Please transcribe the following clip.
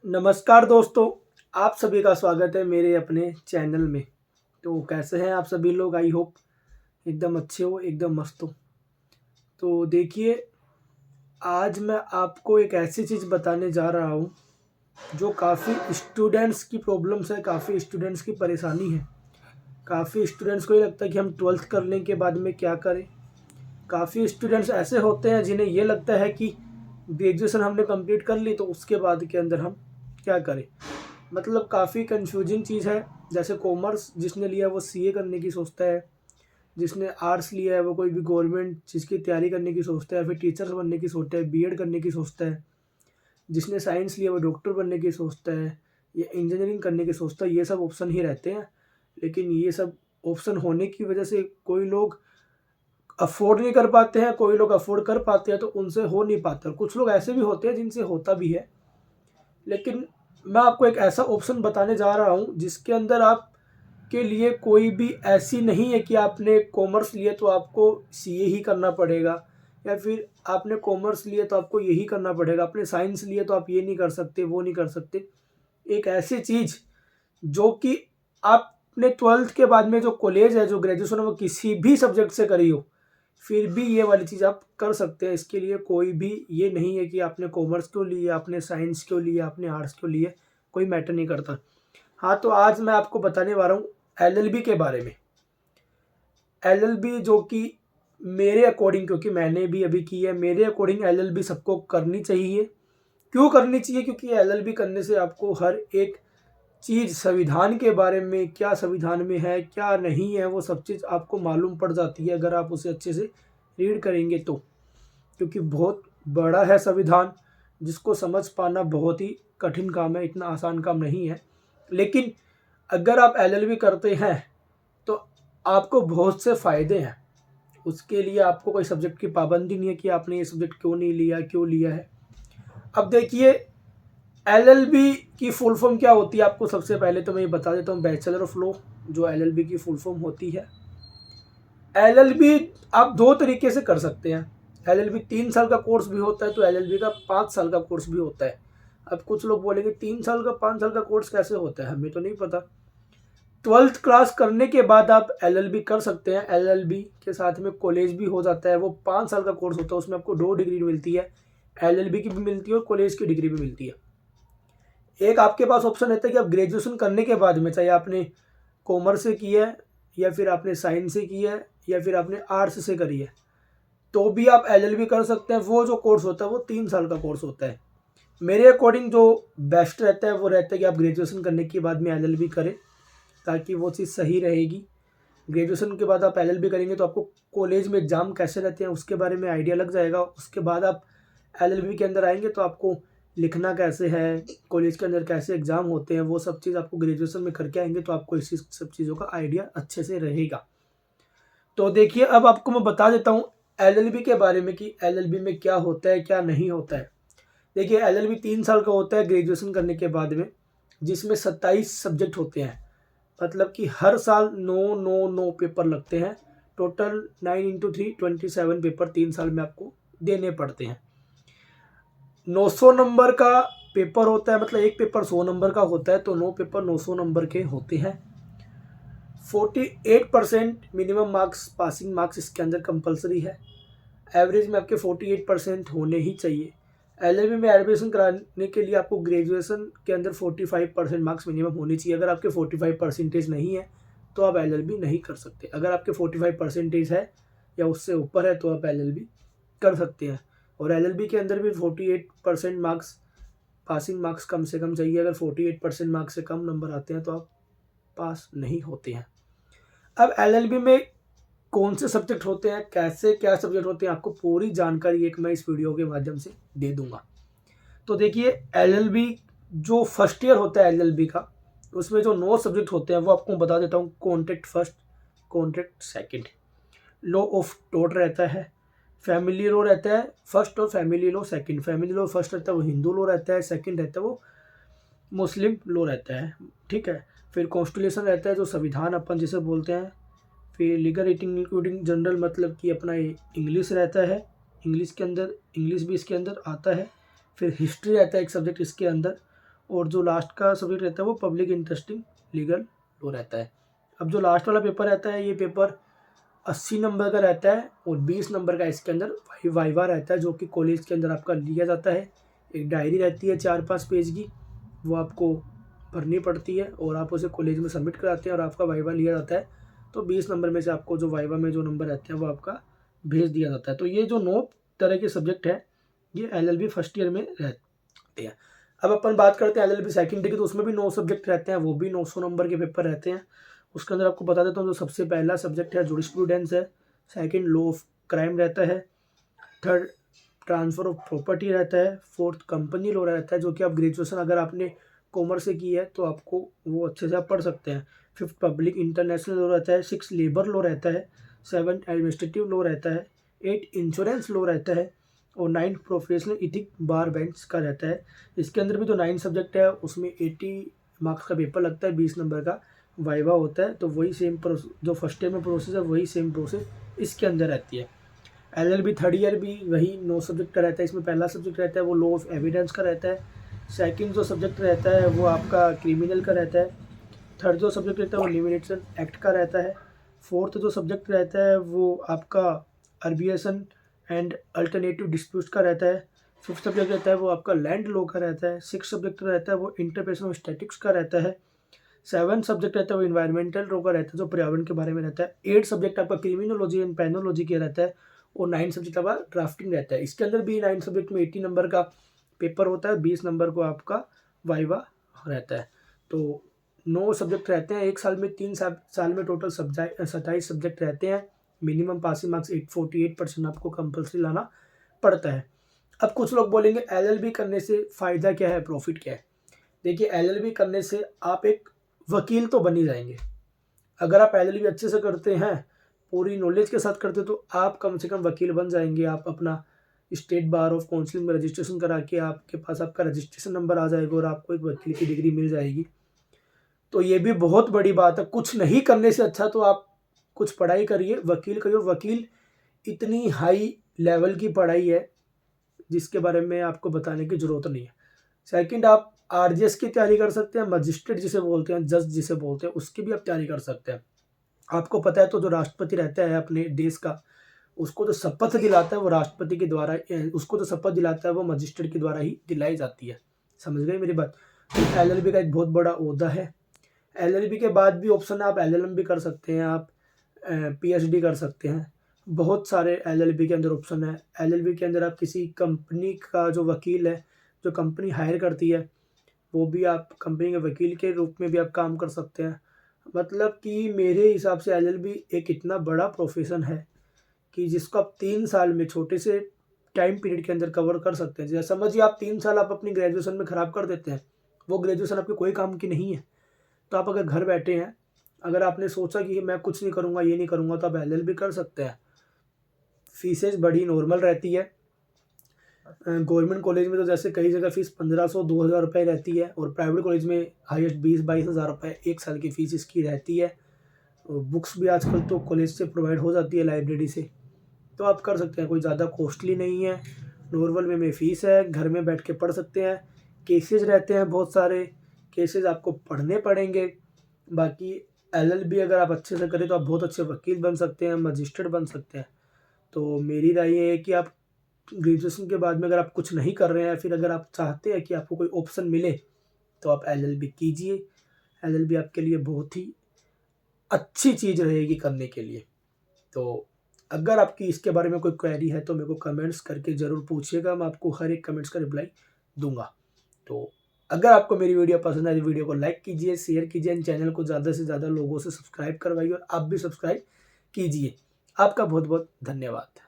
नमस्कार दोस्तों, आप सभी का स्वागत है मेरे अपने चैनल में। तो कैसे हैं आप सभी लोग? आई होप एकदम अच्छे हो, एकदम मस्त हो। तो देखिए, आज मैं आपको एक ऐसी चीज़ बताने जा रहा हूँ जो काफ़ी स्टूडेंट्स की प्रॉब्लम्स है, काफ़ी स्टूडेंट्स की परेशानी है। काफ़ी स्टूडेंट्स को ये लगता है कि हम 12th करने के बाद में क्या करें। काफ़ी स्टूडेंट्स ऐसे होते हैं जिन्हें ये लगता है कि ग्रेजुएशन हमने कंप्लीट कर ली तो उसके बाद के अंदर हम क्या करें। मतलब काफ़ी कंफ्यूजिंग चीज़ है। जैसे कॉमर्स जिसने लिया है वो सीए करने की सोचता है, जिसने आर्ट्स लिया है वो कोई भी गवर्नमेंट चीज़ की तैयारी करने की सोचता है, फिर टीचर बनने की सोचता है, बीएड करने की सोचता है। जिसने साइंस लिया वो डॉक्टर बनने की सोचता है या इंजीनियरिंग करने की सोचता है। ये सब ऑप्शन ही रहते हैं, लेकिन ये सब ऑप्शन होने की वजह से कोई लोग अफ़ोर्ड नहीं कर पाते हैं, कोई लोग अफ़ोर्ड कर पाते हैं तो उनसे हो नहीं पाता। कुछ लोग ऐसे भी होते हैं जिनसे होता भी है, लेकिन मैं आपको एक ऐसा ऑप्शन बताने जा रहा हूँ जिसके अंदर आपके लिए कोई भी ऐसी नहीं है कि आपने कॉमर्स लिया तो आपको सीए ही करना पड़ेगा, या फिर आपने कॉमर्स लिया तो आपको यही करना पड़ेगा, आपने साइंस लिया तो आप ये नहीं कर सकते, वो नहीं कर सकते। एक ऐसी चीज़ जो कि आपने 12th के बाद में जो कॉलेज है, जो ग्रेजुएशन है, वो किसी भी सब्जेक्ट से करी हो, फिर भी ये वाली चीज़ आप कर सकते हैं। इसके लिए कोई भी ये नहीं है कि आपने कॉमर्स क्यों लिया, आपने साइंस क्यों लिया, आपने आर्ट्स क्यों लिया, कोई मैटर नहीं करता। हाँ, तो आज मैं आपको बताने वाला हूँ एलएलबी के बारे में। एलएलबी जो कि मेरे अकॉर्डिंग, क्योंकि मैंने भी अभी की है, मेरे अकॉर्डिंग एलएलबी सबको करनी चाहिए। क्यों करनी चाहिए? क्योंकि एलएलबी करने से आपको हर एक चीज़ संविधान के बारे में, क्या संविधान में है क्या नहीं है, वो सब चीज़ आपको मालूम पड़ जाती है अगर आप उसे अच्छे से रीड करेंगे तो। क्योंकि बहुत बड़ा है संविधान, जिसको समझ पाना बहुत ही कठिन काम है, इतना आसान काम नहीं है। लेकिन अगर आप एलएलबी करते हैं तो आपको बहुत से फ़ायदे हैं। उसके लिए आपको कोई सब्जेक्ट की पाबंदी नहीं है कि आपने ये सब्जेक्ट क्यों नहीं लिया, क्यों लिया है। अब देखिए, एलएलबी की फुल फॉर्म क्या होती है, आपको सबसे पहले तो मैं ये बता देता हूँ। बैचलर ऑफ लॉ जो एलएलबी की फुल फॉर्म होती है। एलएलबी आप दो तरीके से कर सकते हैं। एलएलबी 3 साल का कोर्स भी होता है, तो एलएलबी का 5 साल का कोर्स भी होता है। अब कुछ लोग बोलेंगे 3 साल का 5 साल का कोर्स कैसे होता है, हमें तो नहीं पता। 12th क्लास करने के बाद आप एलएलबी कर सकते हैं। एलएलबी के साथ में कॉलेज भी हो जाता है। वो 5 साल का कोर्स होता है, उसमें आपको 2 डिग्री मिलती है। एलएलबी की भी मिलती है और कॉलेज की डिग्री भी मिलती है। एक आपके पास ऑप्शन रहता है कि आप ग्रेजुएशन करने के बाद में, चाहे आपने कॉमर्स से की है या फिर आपने साइंस से की है या फिर आपने आर्ट्स से करी है, तो भी आप एलएलबी कर सकते हैं। वो जो कोर्स होता है वो 3 साल का कोर्स होता है। मेरे अकॉर्डिंग जो बेस्ट रहता है वो रहता है कि आप ग्रेजुएशन करने के बाद में एलएलबी करें, ताकि वो चीज़ सही रहेगी। ग्रेजुएशन के बाद आप एलएलबी करेंगे तो आपको कॉलेज में एग्ज़ाम कैसे रहते हैं उसके बारे में आइडिया लग जाएगा। उसके बाद आप एलएलबी के अंदर आएंगे तो आपको लिखना कैसे है, कॉलेज के अंदर कैसे एग्ज़ाम होते हैं, वो सब चीज़ आपको ग्रेजुएशन में करके आएंगे तो आपको इसी सब चीज़ों का आइडिया अच्छे से रहेगा। तो देखिए, अब आपको मैं बता देता हूँ एलएलबी के बारे में कि एलएलबी में क्या होता है, क्या नहीं होता है। देखिए, एलएलबी 3 साल का होता है ग्रेजुएशन करने के बाद में, जिसमें 27 सब्जेक्ट होते हैं। मतलब कि हर साल 9 पेपर लगते हैं। टोटल 9 × 3 27 पेपर 3 साल में आपको देने पड़ते हैं। 900 नंबर का पेपर होता है, मतलब एक पेपर 100 नंबर का होता है, तो 9 पेपर 900 नंबर के होते हैं। 48% मिनिमम मार्क्स, पासिंग मार्क्स इसके अंदर कंपलसरी है। एवरेज में आपके 48% होने ही चाहिए। एलएलबी में एडमिशन कराने के लिए आपको ग्रेजुएशन के अंदर 45% मार्क्स मिनिमम होनी चाहिए। अगर आपके 45 परसेंटेज नहीं है तो आप एलएलबी नहीं कर सकते। अगर आपके 45 परसेंटेज है या उससे ऊपर है तो आप एलएलबी कर सकते हैं। और एलएलबी के अंदर भी 48% मार्क्स, पासिंग मार्क्स कम से कम चाहिए। अगर 48% मार्क्स से कम नंबर आते हैं तो आप पास नहीं होते हैं। अब एलएलबी में कौन से सब्जेक्ट होते हैं, कैसे क्या सब्जेक्ट होते हैं, आपको पूरी जानकारी एक मैं इस वीडियो के माध्यम से दे दूंगा। तो देखिए, एलएलबी जो फर्स्ट ईयर होता है एलएलबी का, उसमें जो 9 सब्जेक्ट होते हैं वो आपको बता देता हूँ। Contract first, contract second, law of tort रहता है, फैमिली लॉ रहता है फर्स्ट और family law second. Family law first रहता है वो हिंदू लॉ रहता है, सेकंड रहता है वो मुस्लिम लॉ रहता है। ठीक है। फिर कॉन्स्टिट्यूशन रहता है जो संविधान अपन जिसे बोलते हैं। फिर लीगल रेटिंग इंक्लूडिंग जनरल, मतलब कि अपना इंग्लिश रहता है, इंग्लिश के अंदर इंग्लिश भी इसके अंदर आता है। फिर हिस्ट्री रहता है एक सब्जेक्ट इसके अंदर। और जो लास्ट का सब्जेक्ट रहता है वो पब्लिक इंटरेस्टिंग लीगल लॉ रहता है। अब जो लास्ट वाला पेपर रहता है ये पेपर 80 नंबर का रहता है और 20 नंबर का इसके अंदर वाइवा रहता है, जो कि कॉलेज के अंदर आपका लिया जाता है। एक डायरी रहती है 4-5 पेज की, वो आपको भरनी पड़ती है और आप उसे कॉलेज में सबमिट कराते हैं और आपका वाइवा लिया जाता है। तो 20 नंबर में से आपको जो वाइवा में जो नंबर रहते हैं वो आपका भेज दिया जाता है। तो ये जो 9 तरह के सब्जेक्ट हैं ये LLB फर्स्ट ईयर में रहते हैं। अब अपन बात करते हैं LLB सेकेंड ईयर की, तो उसमें भी 9 सब्जेक्ट रहते हैं, वो भी 900 नंबर के पेपर रहते हैं। उसके अंदर आपको बता देता हूँ, जो सबसे पहला सब्जेक्ट है जुरिस्प्रूडेंस है, सेकंड लॉ ऑफ क्राइम रहता है, थर्ड ट्रांसफ़र ऑफ प्रॉपर्टी रहता है, फोर्थ कंपनी लॉ रहता है, जो कि आप ग्रेजुएशन अगर आपने कॉमर्स से की है तो आपको वो अच्छे से आप पढ़ सकते हैं। फिफ्थ पब्लिक इंटरनेशनल लॉ रहता है, सिक्स लेबर लॉ रहता है, सेवन्थ एडमिनिस्ट्रेटिव लॉ रहता है, 8 इंश्योरेंस लॉ रहता है और 9 प्रोफेशनल इथिक बार बेंच का रहता है। इसके अंदर भी जो 9 सब्जेक्ट है उसमें 80 मार्क्स का पेपर लगता है, 20 नंबर का वाइवा होता है। तो वही सेम जो फर्स्ट ईयर में प्रोसेस है वही सेम प्रोसेस इसके अंदर रहती है। LLB थर्ड ईयर भी वही 9 सब्जेक्ट का रहता है। इसमें पहला सब्जेक्ट रहता है वो लॉ ऑफ एविडेंस का रहता है, सेकंड जो सब्जेक्ट रहता है वो आपका क्रिमिनल का रहता है, थर्ड जो सब्जेक्ट रहता है वो लिमिनेशन एक्ट का रहता है, फोर्थ जो सब्जेक्ट रहता है वो आपका अर्बिएशन एंड अल्टरनेटिव डिस्प्यूट्स का रहता है, फिफ्थ सब्जेक्ट रहता है वो आपका लैंड लॉ का रहता है, सिक्स सब्जेक्ट रहता है वो इंटरप्रिटेशन स्टैटिक्स का रहता है, सेवन सब्जेक्ट रहता है वो इन्वायरमेंटल लॉ का रहता है जो पर्यावरण के बारे में रहता है, 8 सब्जेक्ट आपका क्रिमिनोलॉजी एंड पेनोलॉजी का रहता है और 9 सब्जेक्ट आपका ड्राफ्टिंग रहता है। इसके अंदर भी 9 सब्जेक्ट में 80 नंबर का पेपर होता है, 20 नंबर को आपका वाइवा रहता है। तो 9 सब्जेक्ट रहते हैं एक साल में, 3 साल में टोटल 27 सब्जेक्ट रहते हैं। मिनिमम पासिंग मार्क्स 48% आपको कंपल्सरी लाना पड़ता है। अब कुछ लोग बोलेंगे LLB करने से फ़ायदा क्या है, प्रॉफिट क्या है। देखिए LLB करने से आप एक वकील तो बन ही जाएंगे। अगर आप LLB अच्छे से करते हैं, पूरी नॉलेज के साथ करते तो आप कम से कम वकील बन जाएंगे। आप अपना स्टेट बार ऑफ काउंसिल में रजिस्ट्रेशन करा के आपके पास आपका रजिस्ट्रेशन नंबर आ जाएगा और आपको एक वकील की डिग्री मिल जाएगी। तो ये भी बहुत बड़ी बात है। कुछ नहीं करने से अच्छा तो आप कुछ पढ़ाई करिए, वकील करिए। वकील इतनी हाई लेवल की पढ़ाई है जिसके बारे में आपको बताने की ज़रूरत नहीं है। सेकंड, आप RGS की तैयारी कर सकते हैं, मजिस्ट्रेट जिसे बोलते हैं, जज जिसे बोलते हैं, उसकी भी आप तैयारी कर सकते हैं। आपको पता है तो जो राष्ट्रपति रहता है अपने देश का, उसको जो शपथ दिलाता है वो राष्ट्रपति के द्वारा, उसको जो शपथ दिलाता है वो मजिस्ट्रेट के द्वारा ही दिलाई जाती है। समझ गए मेरी बात। तो LLB का एक बहुत बड़ा ओहदा है। LLB के बाद भी ऑप्शन है, आप LLM भी कर सकते हैं, आप PhD कर सकते हैं। बहुत सारे LLB के अंदर ऑप्शन है। LLB के अंदर आप किसी कंपनी का जो वकील है, जो कंपनी हायर करती है, वो भी आप कंपनी के वकील के रूप में भी आप काम कर सकते हैं। मतलब कि मेरे हिसाब से LLB एक इतना बड़ा प्रोफेशन है कि जिसको आप 3 साल में छोटे से टाइम पीरियड के अंदर कवर कर सकते हैं। जैसे समझिए आप 3 साल आप अपनी ग्रेजुएशन में ख़राब कर देते हैं, वो ग्रेजुएशन आपके कोई काम की नहीं है। तो आप अगर घर बैठे हैं, अगर आपने सोचा कि मैं कुछ नहीं करूँगा, ये नहीं करूँगा, तो आप LLB कर सकते हैं। फीसेज बड़ी नॉर्मल रहती है। गवर्नमेंट कॉलेज में तो जैसे कई जगह फ़ीस 1500-2000 रुपये रहती है और प्राइवेट कॉलेज में हाईएस्ट 20-22 हज़ार रुपये एक साल की फ़ीस इसकी रहती है। और बुक्स भी आजकल तो कॉलेज से प्रोवाइड हो जाती है, लाइब्रेरी से, तो आप कर सकते हैं। कोई ज़्यादा कॉस्टली नहीं है, नॉर्मल वे में फ़ीस है, घर में बैठ के पढ़ सकते हैं। केसेज रहते हैं, बहुत सारे केसेज आपको पढ़ने पड़ेंगे। बाकी LLB अगर आप अच्छे से करें तो आप बहुत अच्छे वकील बन सकते हैं, मजिस्ट्रेट बन सकते हैं। तो मेरी राय ये है कि आप ग्रेजुएशन के बाद में अगर आप कुछ नहीं कर रहे हैं, फिर अगर आप चाहते हैं कि आपको कोई ऑप्शन मिले, तो आप LLB कीजिए। LLB आपके लिए बहुत ही अच्छी चीज़ रहेगी करने के लिए। तो अगर आपकी इसके बारे में कोई क्वेरी है तो मेरे को कमेंट्स करके ज़रूर पूछिएगा, मैं आपको हर एक कमेंट्स का रिप्लाई दूंगा। तो अगर आपको मेरी वीडियो पसंद आए तो वीडियो को लाइक कीजिए, शेयर कीजिए, एंड चैनल को ज़्यादा से ज़्यादा लोगों से सब्सक्राइब करवाइए और आप भी सब्सक्राइब कीजिए। आपका बहुत बहुत धन्यवाद।